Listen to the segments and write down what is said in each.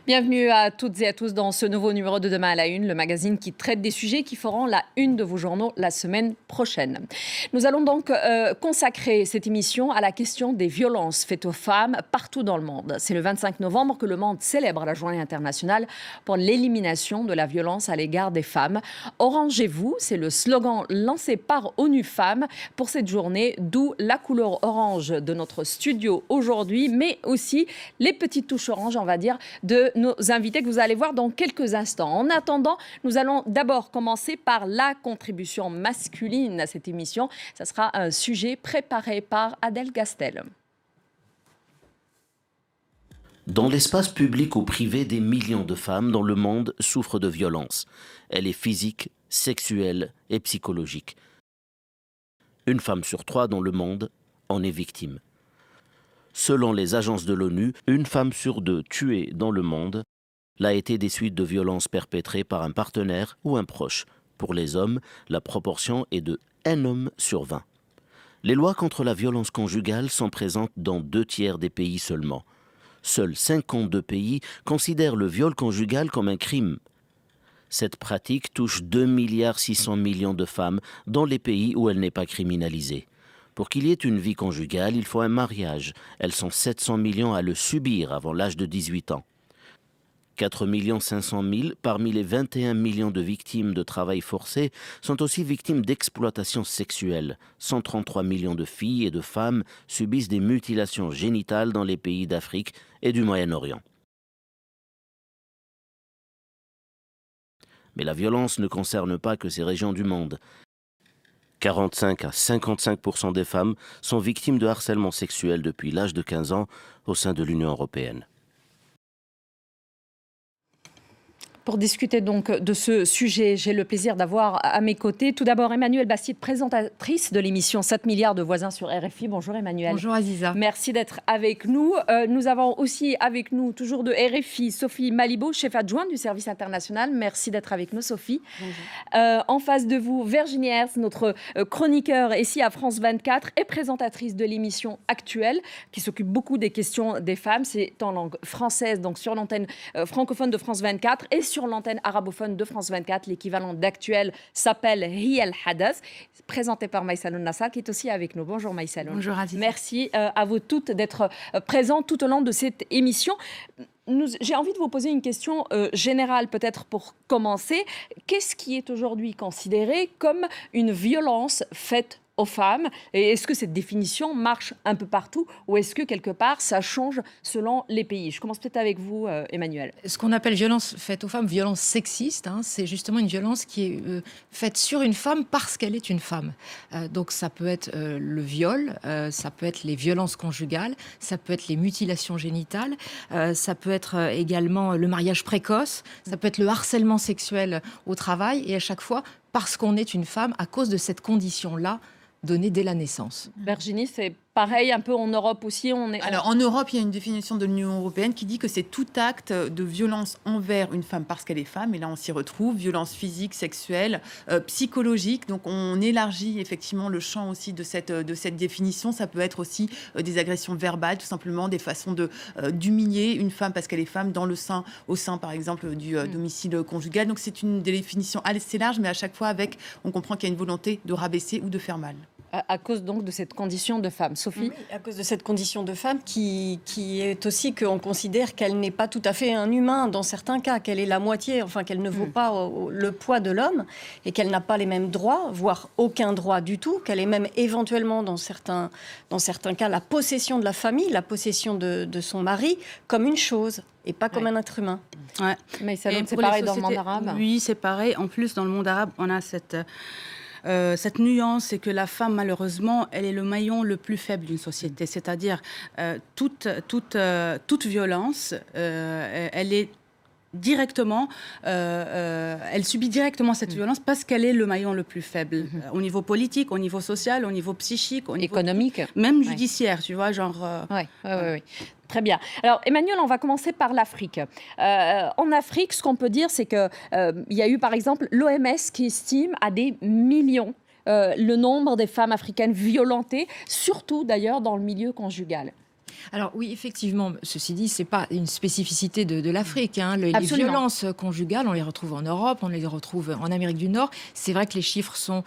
Bienvenue à toutes et à tous dans ce nouveau numéro de Demain à la Une, le magazine qui traite des sujets qui feront la une de vos journaux la semaine prochaine. Nous allons donc consacrer cette émission à la question des violences faites aux femmes partout dans le monde. C'est le 25 novembre que le monde célèbre la journée internationale pour l'élimination de la violence à l'égard des femmes. Orangez-vous, c'est le slogan lancé par ONU Femmes pour cette journée, d'où la couleur orange de notre studio aujourd'hui, mais aussi les petites touches orange, on va dire, de nos invités que vous allez voir dans quelques instants. En attendant, nous allons d'abord commencer par la contribution masculine à cette émission. Ça sera un sujet préparé par Adèle Gastel. Dans l'espace public ou privé, des millions de femmes dans le monde souffrent de violences. Elle est physique, sexuelle et psychologique. Une femme sur 3 dans le monde en est victime. Selon les agences de l'ONU, une femme sur 2 tuée dans le monde l'a été des suites de violences perpétrées par un partenaire ou un proche. Pour les hommes, la proportion est de 1 homme sur 20. Les lois contre la violence conjugale sont présentes dans 2 tiers des pays seulement. Seuls 52 pays considèrent le viol conjugal comme un crime. Cette pratique touche 2,6 milliards de femmes dans les pays où elle n'est pas criminalisée. Pour qu'il y ait une vie conjugale, il faut un mariage. Elles sont 700 millions à le subir avant l'âge de 18 ans. 4,5 millions parmi les 21 millions de victimes de travail forcé sont aussi victimes d'exploitation sexuelle. 133 millions de filles et de femmes subissent des mutilations génitales dans les pays d'Afrique et du Moyen-Orient. Mais la violence ne concerne pas que ces régions du monde. 45 à 55% des femmes sont victimes de harcèlement sexuel depuis l'âge de 15 ans au sein de l'Union européenne. Pour discuter donc de ce sujet, j'ai le plaisir d'avoir à mes côtés tout d'abord Emmanuelle Bastide, présentatrice de l'émission 7 milliards de voisins sur RFI. Bonjour Emmanuelle. Bonjour Aziza. Merci d'être avec nous. Nous avons aussi avec nous, toujours de RFI, Sophie Malibaud, chef adjointe du service international. Merci d'être avec nous Sophie. En face de vous, Virginie Herz, notre chroniqueur ici à France 24 et présentatrice de l'émission Actuelle, qui s'occupe beaucoup des questions des femmes. C'est en langue française, donc sur l'antenne francophone de France 24 et sur l'antenne arabophone de France 24. L'équivalent d'Actuel s'appelle Hiya al-Hadath, présenté par Maïsaloun Nassar, qui est aussi avec nous. Bonjour Maïsaloun. Bonjour Aziza. Merci à vous toutes d'être présentes tout au long de cette émission. J'ai envie de vous poser une question générale, peut-être pour commencer. Qu'est-ce qui est aujourd'hui considéré comme une violence faite aux femmes? Et est-ce que cette définition marche un peu partout ou est-ce que quelque part ça change selon les pays? Je commence peut-être avec vous, Emmanuelle. Ce qu'on appelle violence faite aux femmes, violence sexiste, c'est justement une violence qui est faite sur une femme parce qu'elle est une femme. Donc ça peut être le viol, ça peut être les violences conjugales, ça peut être les mutilations génitales, ça peut être également le mariage précoce, ça peut être le harcèlement sexuel au travail, et à chaque fois, parce qu'on est une femme, à cause de cette condition-là, donnée dès la naissance. Virginie, c'est pareil un peu en Europe aussi. Alors en Europe, il y a une définition de l'Union européenne qui dit que c'est tout acte de violence envers une femme parce qu'elle est femme. Et là, on s'y retrouve. Violence physique, sexuelle, psychologique. Donc on élargit effectivement le champ aussi de cette définition. Ça peut être aussi des agressions verbales, tout simplement, des façons d'humilier une femme parce qu'elle est femme au sein par exemple du domicile conjugal. Donc c'est une définition assez large, mais à chaque fois on comprend qu'il y a une volonté de rabaisser ou de faire mal. À cause donc de cette condition de femme. Sophie ? Oui, à cause de cette condition de femme qui est aussi qu'on considère qu'elle n'est pas tout à fait un humain dans certains cas, qu'elle est la moitié, enfin qu'elle ne vaut pas le poids de l'homme et qu'elle n'a pas les mêmes droits, voire aucun droit du tout, qu'elle est même éventuellement dans certains cas la possession de la famille, la possession de son mari comme une chose et pas comme un être humain. Ouais. Mais c'est pareil dans le monde arabe. Oui, c'est pareil. En plus, dans le monde arabe, on a cette nuance, c'est que la femme, malheureusement, elle est le maillon le plus faible d'une société. C'est-à-dire, toute violence, elle est directement, elle subit directement cette violence parce qu'elle est le maillon le plus faible. Au niveau politique, au niveau social, au niveau psychique, au niveau économique. Même judiciaire, tu vois, genre... Oui. Très bien. Alors, Emmanuel, on va commencer par l'Afrique. En Afrique, ce qu'on peut dire, c'est qu'il y a eu, par exemple, l'OMS qui estime à des millions le nombre des femmes africaines violentées, surtout d'ailleurs dans le milieu conjugal. Alors oui, effectivement, ceci dit, c'est pas une spécificité de l'Afrique. Les Absolument. violences conjugales, on les retrouve en Europe, on les retrouve en Amérique du Nord. C'est vrai que les chiffres sont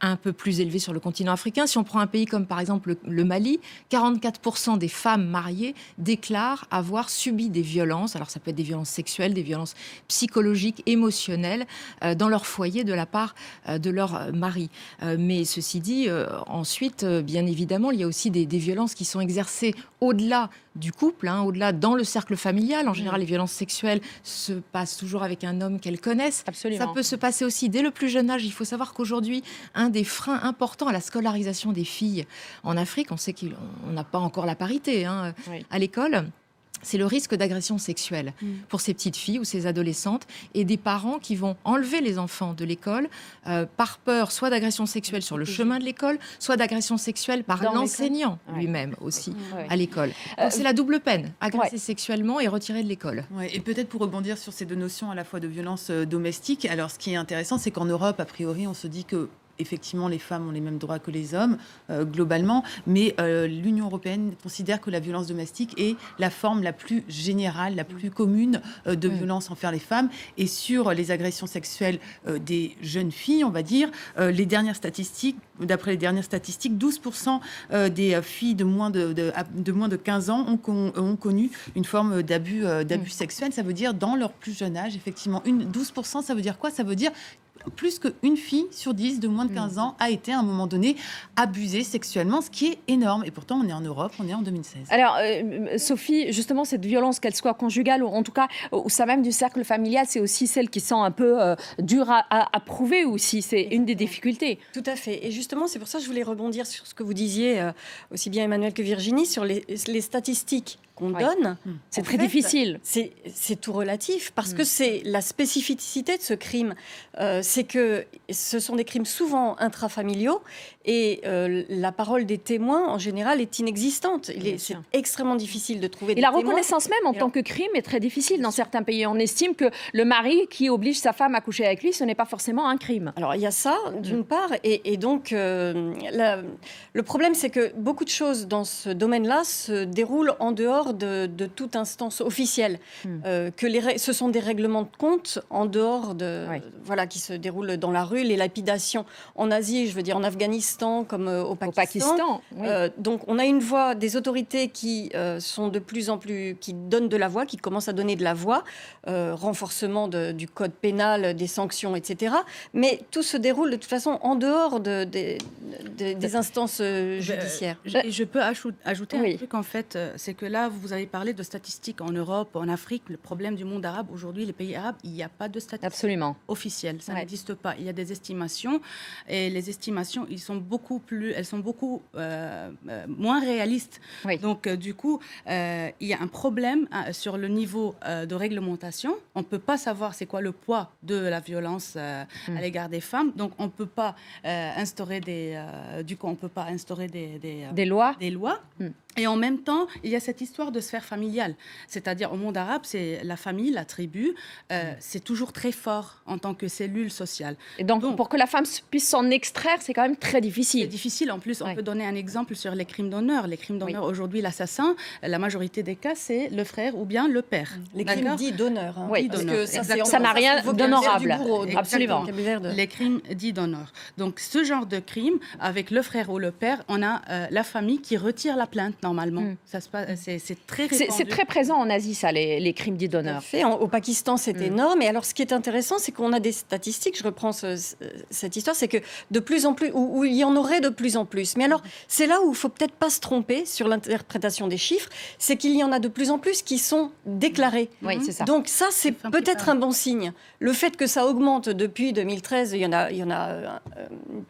un peu plus élevés sur le continent africain. Si on prend un pays comme par exemple le Mali, 44% des femmes mariées déclarent avoir subi des violences. Alors ça peut être des violences sexuelles, des violences psychologiques, émotionnelles dans leur foyer de la part de leur mari. Mais ceci dit, ensuite, bien évidemment, il y a aussi des violences qui sont exercées au-delà du couple, au-delà dans le cercle familial. En général, les violences sexuelles se passent toujours avec un homme qu'elles connaissent. Absolument. Ça peut se passer aussi dès le plus jeune âge. Il faut savoir qu'aujourd'hui, un des freins importants à la scolarisation des filles en Afrique, on sait qu'on n'a pas encore la parité Oui. à l'école, c'est le risque d'agression sexuelle pour ces petites filles ou ces adolescentes, et des parents qui vont enlever les enfants de l'école par peur soit d'agression sexuelle sur le chemin de l'école, soit d'agression sexuelle par Dans l'enseignant l'école. lui-même aussi Ouais. à l'école. Donc c'est la double peine, agresser sexuellement et retirer de l'école. Ouais, et peut-être pour rebondir sur ces deux notions à la fois de violence domestique, alors ce qui est intéressant, c'est qu'en Europe, a priori, on se dit que effectivement, les femmes ont les mêmes droits que les hommes, globalement, mais l'Union européenne considère que la violence domestique est la forme la plus générale, la plus commune de violence envers les femmes. Et sur les agressions sexuelles des jeunes filles, on va dire, d'après les dernières statistiques, 12% des filles de moins de 15 ans ont connu une forme d'abus sexuel. Ça veut dire, dans leur plus jeune âge, effectivement, 12%, ça veut dire quoi ? Ça veut dire plus qu'une fille sur 10 de moins de 15 ans a été à un moment donné abusée sexuellement, ce qui est énorme. Et pourtant, on est en Europe, on est en 2016. Alors, Sophie, justement, cette violence, qu'elle soit conjugale ou en tout cas au sein même du cercle familial, c'est aussi celle qui sont un peu dure à prouver aussi. C'est une des difficultés. Tout à fait. Et justement, c'est pour ça que je voulais rebondir sur ce que vous disiez, aussi bien Emmanuel que Virginie, sur les statistiques qu'on donne. C'est En très fait, difficile. C'est tout relatif parce que c'est la spécificité de ce crime. C'est que ce sont des crimes souvent intrafamiliaux et la parole des témoins, en général, est inexistante. C'est extrêmement difficile de trouver des Et la témoins. reconnaissance même en tant que crime est très difficile dans certains pays. On estime que le mari qui oblige sa femme à coucher avec lui, ce n'est pas forcément un crime. Alors, il y a ça, d'une part, et donc, le problème, c'est que beaucoup de choses dans ce domaine-là se déroulent en dehors de toute instance officielle. Ce sont des règlements de compte en dehors qui se déroulent dans la rue, les lapidations en Asie, je veux dire en Afghanistan comme au Pakistan. Donc, on a une voix des autorités qui sont de plus en plus, qui donnent de la voix, qui commencent à donner de la voix, renforcement du code pénal, des sanctions, etc. Mais tout se déroule de toute façon en dehors des instances judiciaires. Je peux ajouter un truc, en fait, c'est que là, vous avez parlé de statistiques en Europe, en Afrique. Le problème du monde arabe, aujourd'hui, les pays arabes, il n'y a pas de statistiques officielles. Ça n'existe pas. Il y a des estimations, et les estimations, elles sont beaucoup moins réalistes. Donc, du coup, il y a un problème sur le niveau de réglementation. On ne peut pas savoir c'est quoi le poids de la violence à l'égard des femmes. Donc, on ne peut pas instaurer des lois. Et en même temps, il y a cette histoire de sphère familiale. C'est-à-dire, au monde arabe, c'est la famille, la tribu, c'est toujours très fort en tant que cellule sociale. Et donc, pour que la femme puisse s'en extraire, c'est quand même très difficile. C'est difficile. En plus, on peut donner un exemple sur les crimes d'honneur. Les crimes d'honneur, aujourd'hui, l'assassin, la majorité des cas, c'est le frère ou bien le père. Les crimes dits d'honneur. Parce que ça n'a rien d'honorable. Absolument. Les crimes dits d'honneur. Donc, ce genre de crime, avec le frère ou le père, on a la famille qui retire la plainte. Normalement, ça se passe, c'est très répandu. C'est très présent en Asie, ça, les crimes dits d'honneur. Au Pakistan, c'est énorme. Et alors, ce qui est intéressant, c'est qu'on a des statistiques. Je reprends cette histoire, c'est que de plus en plus, où il y en aurait de plus en plus. Mais alors, c'est là où il faut peut-être pas se tromper sur l'interprétation des chiffres. C'est qu'il y en a de plus en plus qui sont déclarés. Oui, c'est ça. Donc ça, c'est peut-être un bon signe. Le fait que ça augmente depuis 2013, il y en a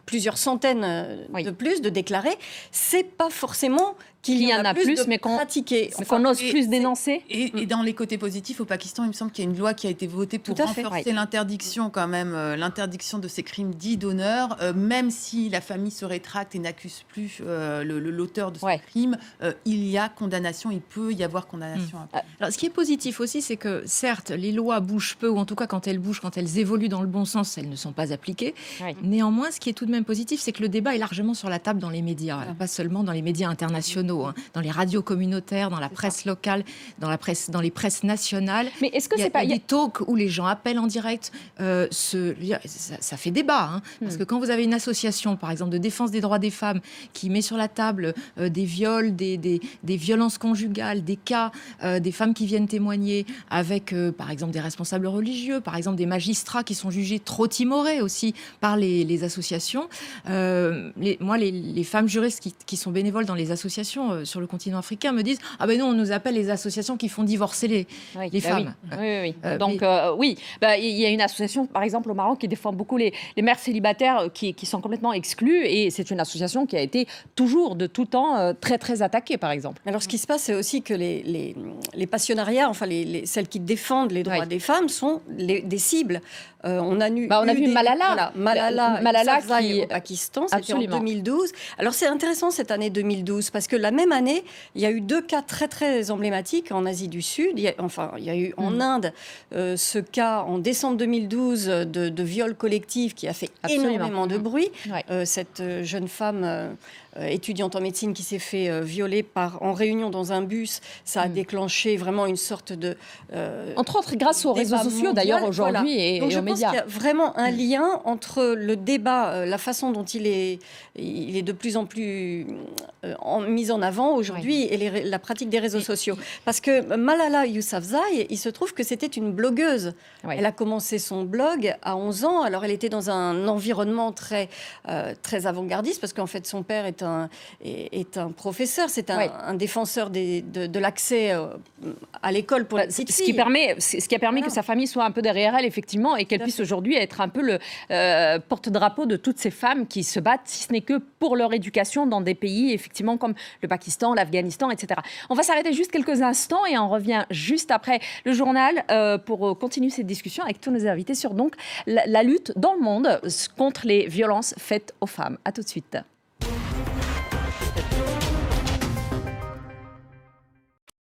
plusieurs centaines de plus de déclarés. C'est pas forcément qu'il y en a plus, mais qu'on ose plus dénoncer. Et dans les côtés positifs, au Pakistan, il me semble qu'il y a une loi qui a été votée pour renforcer l'interdiction quand même, l'interdiction de ces crimes dits d'honneur, même si la famille se rétracte et n'accuse plus l'auteur de ce crime, il y a condamnation, il peut y avoir condamnation. Alors, ce qui est positif aussi, c'est que certes, les lois bougent peu, ou en tout cas quand elles bougent, quand elles évoluent dans le bon sens, elles ne sont pas appliquées. Néanmoins, ce qui est tout de même positif, c'est que le débat est largement sur la table dans les médias, pas seulement dans les médias internationaux. journaux, dans les radios communautaires, dans la presse locale, dans les presses nationales. Mais est-ce que il y c'est pas... a des talks où les gens appellent en direct. Ça fait débat, parce que quand vous avez une association, par exemple, de défense des droits des femmes, qui met sur la table des viols, des violences conjugales, des cas, des femmes qui viennent témoigner avec, par exemple, des responsables religieux, par exemple, des magistrats qui sont jugés trop timorés aussi par les associations. Les femmes juristes qui sont bénévoles dans les associations sur le continent africain me disent « Ah ben non, on nous appelle les associations qui font divorcer les femmes. » Oui. Donc, oui, il y a une association, par exemple, au Maroc, qui défend beaucoup les mères célibataires qui sont complètement exclues. Et c'est une association qui a été toujours, de tout temps, très, très attaquée, par exemple. Alors, ce qui se passe, c'est aussi que les passionnariats, enfin, celles qui défendent les droits des femmes, sont des cibles. On a vu Malala. Malala qui au Pakistan, c'était en 2012. Alors, c'est intéressant cette année 2012, parce que la même année, il y a eu 2 cas très, très emblématiques en Asie du Sud. Il y a eu en Inde ce cas en décembre 2012 de viol collectif qui a fait énormément de bruit. Cette jeune femme étudiante en médecine qui s'est fait violer en réunion dans un bus, ça a déclenché vraiment une sorte de... Entre autres, grâce aux réseaux sociaux d'ailleurs aujourd'hui et aux médias. Donc je pense qu'il y a vraiment un lien entre le débat, la façon dont il est de plus en plus mis en avant aujourd'hui et la pratique des réseaux sociaux. Parce que Malala Yousafzai, il se trouve que c'était une blogueuse. Elle a commencé son blog à 11 ans. Alors elle était dans un environnement très, très avant-gardiste parce qu'en fait son père est un professeur, c'est un défenseur de l'accès à l'école pour les petites filles. Ce qui a permis que sa famille soit un peu derrière elle, effectivement, et qu'elle puisse aujourd'hui être un peu le porte-drapeau de toutes ces femmes qui se battent, si ce n'est que pour leur éducation dans des pays, effectivement, comme le Pakistan, l'Afghanistan, etc. On va s'arrêter juste quelques instants et on revient juste après le journal pour continuer cette discussion avec tous nos invités sur donc la lutte dans le monde contre les violences faites aux femmes. À tout de suite.